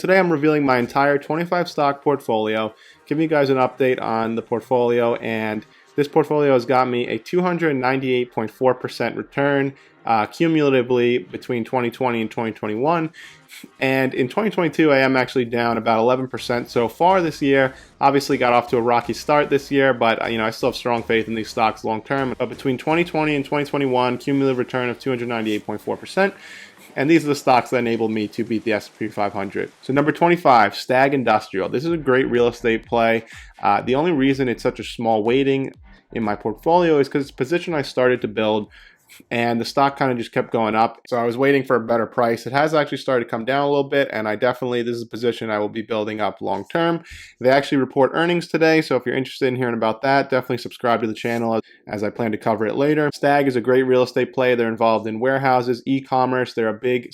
Today I'm revealing my entire 25 stock portfolio, giving you guys an update on the portfolio, and this portfolio has got me a 298.4% return cumulatively between 2020 and 2021. And in 2022, I am actually down about 11% so far this year. Obviously got off to a rocky start this year, but I still have strong faith in these stocks long term. But between 2020 and 2021, cumulative return of 298.4%. And these are the stocks that enabled me to beat the S&P 500. So number 25, Stag Industrial. This is a great real estate play. The only reason it's such a small weighting in my portfolio is because it's a position I started to build, and the stock kind of just kept going up. So I was waiting for a better price. It has actually started to come down a little bit, and this is a position I will be building up long term. They actually report earnings today, so if you're interested in hearing about that, definitely subscribe to the channel as I plan to cover it later. Stag is a great real estate play. They're involved in warehouses, e-commerce. They're a big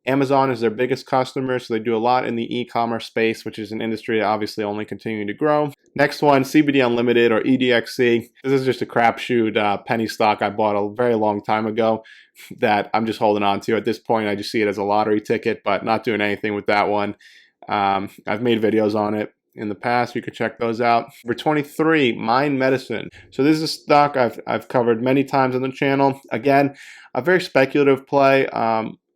Amazon is their biggest customer, so they do a lot in the e-commerce space, which is an industry obviously only continuing to grow. Next one, CBD Unlimited, or EDXC. This is just a crapshoot penny stock I bought a very long time ago that I'm just holding on to. At this point, I just see it as a lottery ticket, but not doing anything with that one. I've made videos on it in the past. You could check those out. Number 23, Mind Medicine. So this is a stock I've covered many times on the channel. Again, a very speculative play.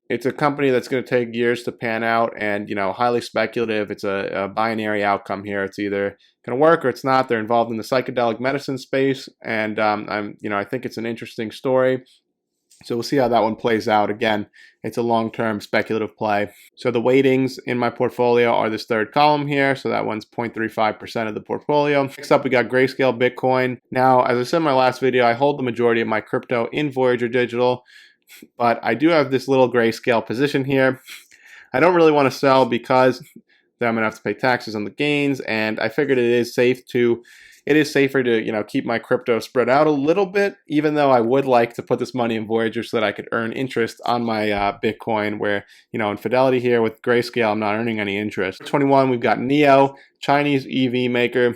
It's a company that's going to take years to pan out, and highly speculative. It's a binary outcome here. It's either going to work or it's not. They're involved in the psychedelic medicine space, and I think it's an interesting story. So we'll see how that one plays out. Again, it's a long-term speculative play. So the weightings in my portfolio are this third column here. So that one's 0.35% of the portfolio. Next up, we got Grayscale Bitcoin. Now, as I said in my last video, I hold the majority of my crypto in Voyager Digital, but I do have this little Grayscale position here. I don't really want to sell because then I'm going to have to pay taxes on the gains, and I figured it is safer to keep my crypto spread out a little bit, even though I would like to put this money in Voyager so that I could earn interest on my Bitcoin, where in Fidelity here with Grayscale, I'm not earning any interest. 21, we've got NIO, Chinese EV maker.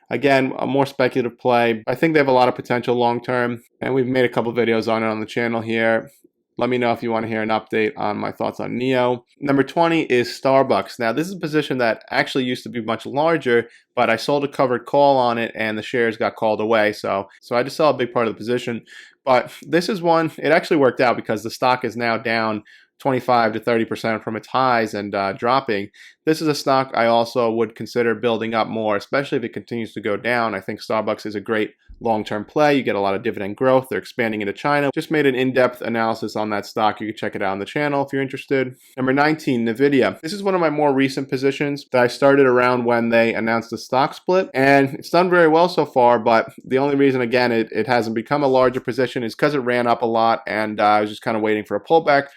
Again, a more speculative play. I think they have a lot of potential long term, and we've made a couple videos on it on the channel here. Let me know if you want to hear an update on my thoughts on NIO. Number 20 is Starbucks. Now, this is a position that actually used to be much larger, but I sold a covered call on it, and the shares got called away. So I just saw a big part of the position. But this is one, it actually worked out because the stock is now down 25 to 30% from its highs and dropping. This is a stock I also would consider building up more, especially if it continues to go down. I think Starbucks is a great long-term play. You get a lot of dividend growth. They're expanding into China. Just made an in-depth analysis on that stock. You can check it out on the channel if you're interested. Number 19, Nvidia. This is one of my more recent positions that I started around when they announced the stock split, and it's done very well so far, but the only reason, again, it hasn't become a larger position is because it ran up a lot, and I was just kind of waiting for a pullback,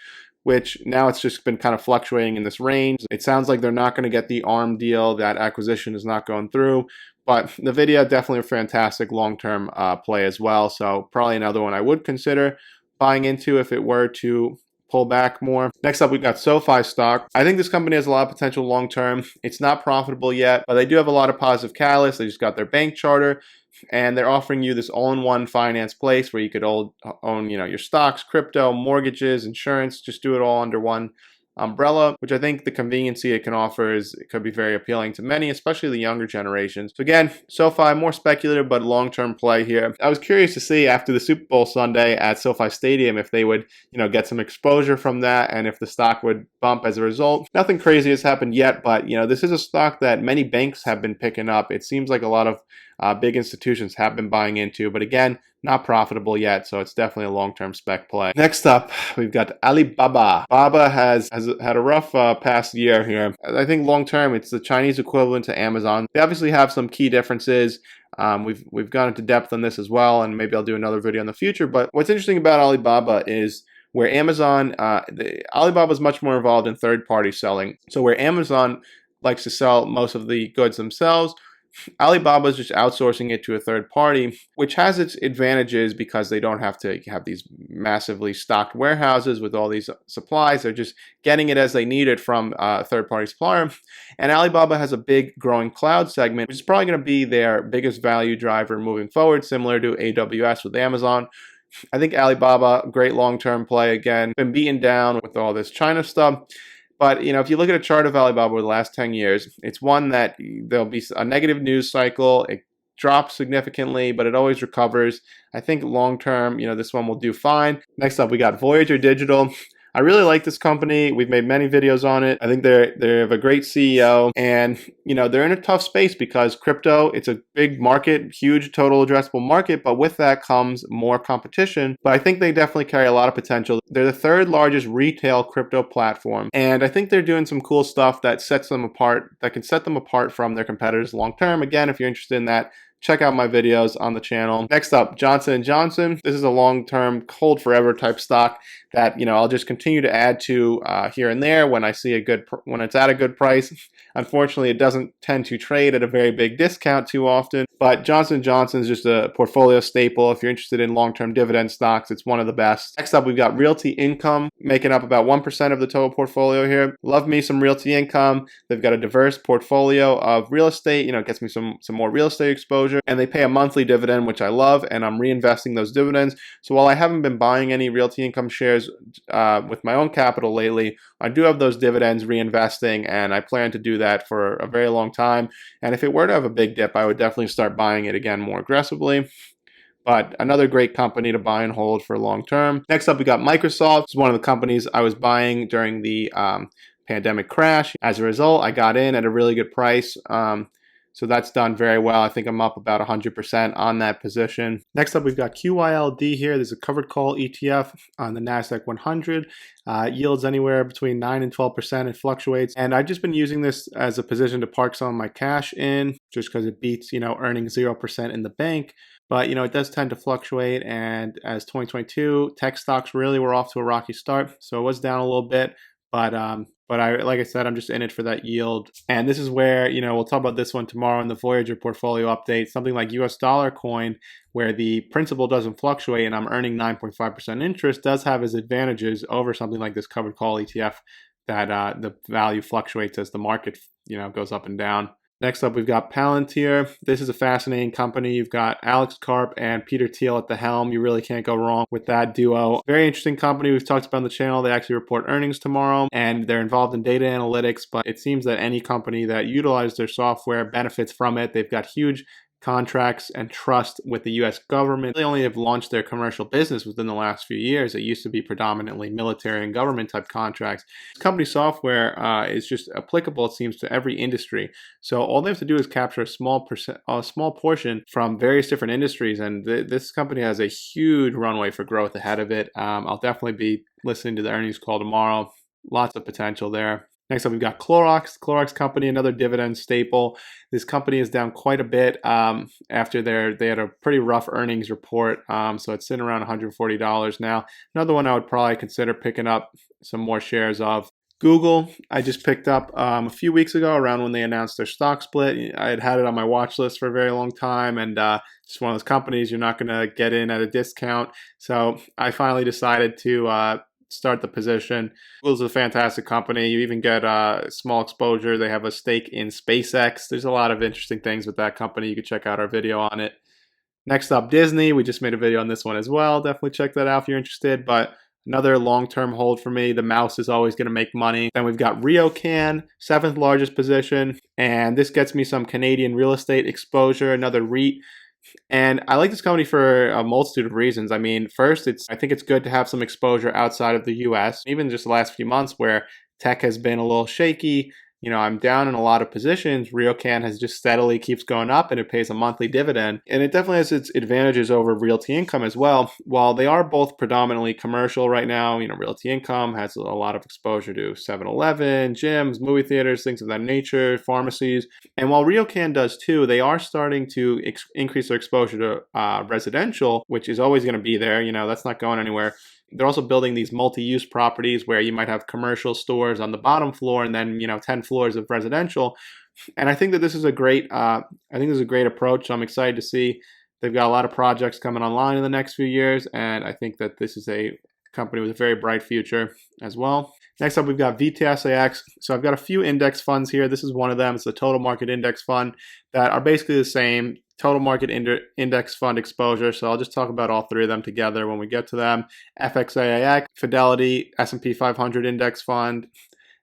which now it's just been kind of fluctuating in this range. It sounds like they're not going to get the ARM deal. That acquisition is not going through. But Nvidia, definitely a fantastic long-term play as well. So probably another one I would consider buying into if it were to pull back more. Next up, we've got Sofi Stock. I think this company has a lot of potential long-term. It's not profitable yet, but they do have a lot of positive catalysts. They just got their bank charter, and they're offering you this all-in-one finance place where you could own your stocks, crypto, mortgages, insurance, just do it all under one umbrella, which I think the conveniency it can offer could be very appealing to many, especially the younger generations. So again, SoFi, more speculative but long-term play here. I was curious to see after the Super Bowl Sunday at SoFi Stadium if they would get some exposure from that and if the stock would bump as a result. Nothing crazy has happened yet, but this is a stock that many banks have been picking up. It seems like a lot of big institutions have been buying into, but again, not profitable yet, so it's definitely a long-term spec play. Next up, we've got Alibaba. Baba has had a rough past year here. I think long-term, it's the Chinese equivalent to Amazon. They obviously have some key differences. We've gone into depth on this as well, and maybe I'll do another video in the future. But what's interesting about Alibaba is where Alibaba is much more involved in third-party selling. So where Amazon likes to sell most of the goods themselves, Alibaba is just outsourcing it to a third party, which has its advantages because they don't have to have these massively stocked warehouses with all these supplies. They're just getting it as they need it from a third party supplier. And Alibaba has a big growing cloud segment, which is probably going to be their biggest value driver moving forward, similar to AWS with Amazon. I think Alibaba, great long-term play. Again, been beaten down with all this China stuff. But if you look at a chart of Alibaba over the last 10 years, it's one that there'll be a negative news cycle. It drops significantly, but it always recovers. I think long term, this one will do fine. Next up, we got Voyager Digital. I really like this company. We've made many videos on it. I think they have a great CEO, and they're in a tough space because crypto, it's a big market, huge total addressable market, but with that comes more competition. But I think they definitely carry a lot of potential. They're the third largest retail crypto platform, and I think they're doing some cool stuff that sets them apart, that can set them apart from their competitors long term. Again, if you're interested in that, check out my videos on the channel. Next up, Johnson & Johnson. This is a long-term, hold forever type stock that I'll just continue to add to here and there when I see when it's at a good price. Unfortunately, it doesn't tend to trade at a very big discount too often, but Johnson & Johnson is just a portfolio staple. If you're interested in long-term dividend stocks, it's one of the best. Next up, we've got Realty Income, making up about 1% of the total portfolio here. Love me some Realty Income. They've got a diverse portfolio of real estate. It gets me some more real estate exposure, and they pay a monthly dividend, which I love, and I'm reinvesting those dividends. So while I haven't been buying any Realty Income shares with my own capital lately, I do have those dividends reinvesting, and I plan to do that for a very long time. And if it were to have a big dip, I would definitely start buying it again more aggressively. But another great company to buy and hold for long term. Next up, we got Microsoft. It's one of the companies I was buying during the pandemic crash. As a result, I got in at a really good price. So that's done very well. I think I'm up about 100% on that position. Next up, we've got QYLD here. There's a covered call ETF on the Nasdaq 100. Yields anywhere between 9 and 12%. It fluctuates. And I've just been using this as a position to park some of my cash in, just because it beats, earning 0% in the bank. But, it does tend to fluctuate. And as 2022, tech stocks really were off to a rocky start. So it was down a little bit. But like I said, I'm just in it for that yield. And this is where, we'll talk about this one tomorrow in the Voyager portfolio update. Something like US dollar coin, where the principal doesn't fluctuate and I'm earning 9.5% interest, does have its advantages over something like this covered call ETF that the value fluctuates as the market, goes up and down. Next up, we've got Palantir. This is a fascinating company. You've got Alex Karp and Peter Thiel at the helm. You really can't go wrong with that duo. Very interesting company. We've talked about on the channel. They actually report earnings tomorrow, and they're involved in data analytics, but it seems that any company that utilizes their software benefits from it. They've got huge contracts and trust with the US government. They only have launched their commercial business within the last few years. It used to be predominantly military and government type contracts. Company software is just applicable, it seems, to every industry. So all they have to do is capture a small portion from various different industries, and this company has a huge runway for growth ahead of it. I'll definitely be listening to the earnings call tomorrow. Lots of potential there. Next up, we've got Clorox. Clorox company, another dividend staple. This company is down quite a bit after they had a pretty rough earnings report. So it's sitting around $140 now. Another one I would probably consider picking up some more shares of. Google, I just picked up a few weeks ago, around when they announced their stock split. I had it on my watch list for a very long time, and it's one of those companies you're not going to get in at a discount. So I finally decided to start the position. Google's a fantastic company. You even get small exposure. They have a stake in SpaceX. There's a lot of interesting things with that company. You can check out our video on it. Next up, Disney. We just made a video on this one as well. Definitely check that out if you're interested. But another long-term hold for me. The mouse is always going to make money. Then we've got Ryokan, 7th largest position. And this gets me some Canadian real estate exposure, another REIT. And I like this company for a multitude of reasons. I mean, first, I think it's good to have some exposure outside of the US. Even just the last few months where tech has been a little shaky, I'm down in a lot of positions. Ryokan has just steadily keeps going up, and it pays a monthly dividend. And it definitely has its advantages over Realty Income as well. While they are both predominantly commercial right now, Realty Income has a lot of exposure to 7-Eleven, gyms, movie theaters, things of that nature, pharmacies. And while Ryokan does too, they are starting to increase their exposure to residential, which is always going to be there. That's not going anywhere. They're also building these multi-use properties where you might have commercial stores on the bottom floor and then 10 floors of residential. And I think that this is a great approach. So I'm excited to see they've got a lot of projects coming online in the next few years, and I think that this is a company with a very bright future as well. Next up, we've got Vtsax. So I've got a few index funds here. This is one of them. It's the total market index fund that are basically the same total market index fund exposure. So I'll just talk about all three of them together when we get to them. FXAIX, Fidelity, S&P 500 index fund,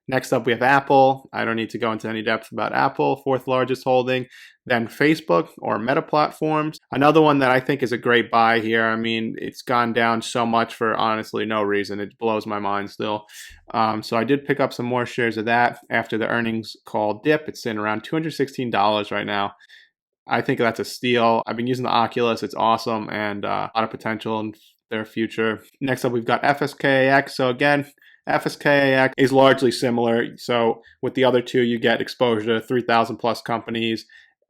Next up, we have Apple. I don't need to go into any depth about Apple, fourth largest holding. Then Facebook or Meta Platforms. Another one that I think is a great buy here. I mean, it's gone down so much for honestly no reason. It blows my mind still. So I did pick up some more shares of that after the earnings call dip. It's sitting around $216 right now. I think that's a steal. I've been using the Oculus. It's awesome and a lot of potential in their future. Next up, we've got Fskx. So again, Fskx is largely similar. So with the other two, you get exposure to 3,000 plus companies.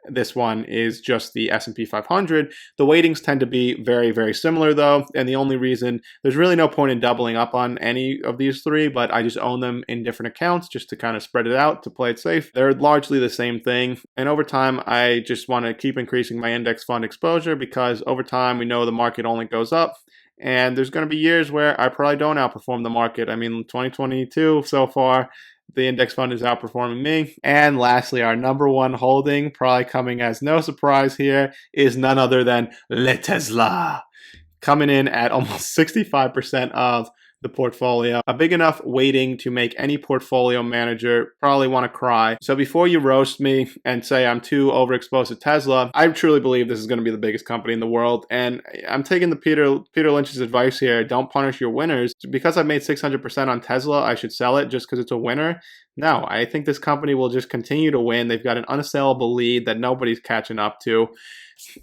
This one is just the S&P 500. The weightings tend to be very, very similar though. And the only reason, there's really no point in doubling up on any of these three, but I just own them in different accounts just to kind of spread it out to play it safe. They're largely the same thing. And over time, I just want to keep increasing my index fund exposure because over time, we know the market only goes up. And there's going to be years where I probably don't outperform the market. I mean, 2022 so far, the index fund is outperforming me. And lastly, our number one holding, probably coming as no surprise here, is none other than Tesla, coming in at almost 65% of the portfolio. A big enough weighting to make any portfolio manager probably want to cry. So before you roast me and say I'm too overexposed to Tesla, I truly believe this is going to be the biggest company in the world. And I'm taking the Peter Lynch's advice here. Don't punish your winners. Because I've made 600% on Tesla, I should sell it just because it's a winner. No, I think this company will just continue to win. They've got an unassailable lead that nobody's catching up to.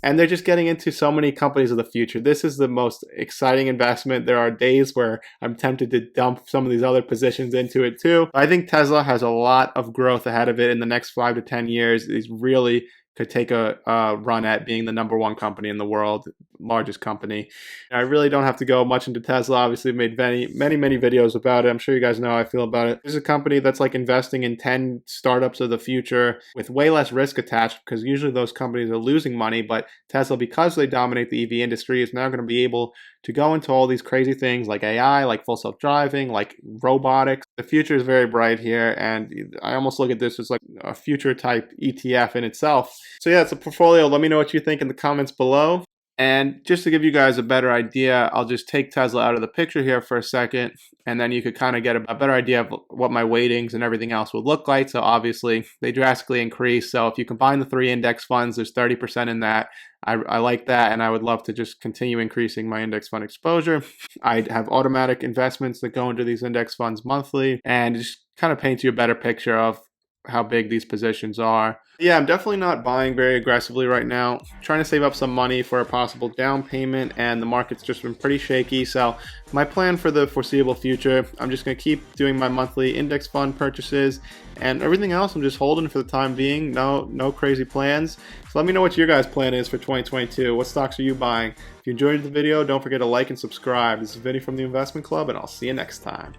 And they're just getting into so many companies of the future. This is the most exciting investment. There are days where I'm tempted to dump some of these other positions into it too. I think Tesla has a lot of growth ahead of it in the next 5 to 10 years. It really could take a run at being the number one company in the world, largest company. I really don't have to go much into Tesla. Obviously, I've made many videos about it. I'm sure you guys know how I feel about it. This is a company that's like investing in 10 startups of the future with way less risk attached because usually those companies are losing money. But Tesla, because they dominate the EV industry, is now going to be able to go into all these crazy things like AI, like full self-driving, like robotics. The future is very bright here, and I almost look at this as like a future type ETF in itself. So yeah, it's a portfolio. Let me know what you think in the comments below. And just to give you guys a better idea, I'll just take Tesla out of the picture here for a second, and then you could kind of get a better idea of what my weightings and everything else would look like. So obviously, they drastically increase. So if you combine the 3 index funds, there's 30% in that. I like that, and I would love to just continue increasing my index fund exposure. I have automatic investments that go into these index funds monthly, and just kind of paints you a better picture of how big these positions are. Yeah, I'm definitely not buying very aggressively right now. I'm trying to save up some money for a possible down payment, and the market's just been pretty shaky. So my plan for the foreseeable future, I'm just going to keep doing my monthly index fund purchases, and everything else I'm just holding for the time being. No crazy plans. So let me know what your guys' plan is for 2022. What stocks are you buying? If you enjoyed the video, don't forget to like and subscribe. This is Vinny from the Investment Club, and I'll see you next time.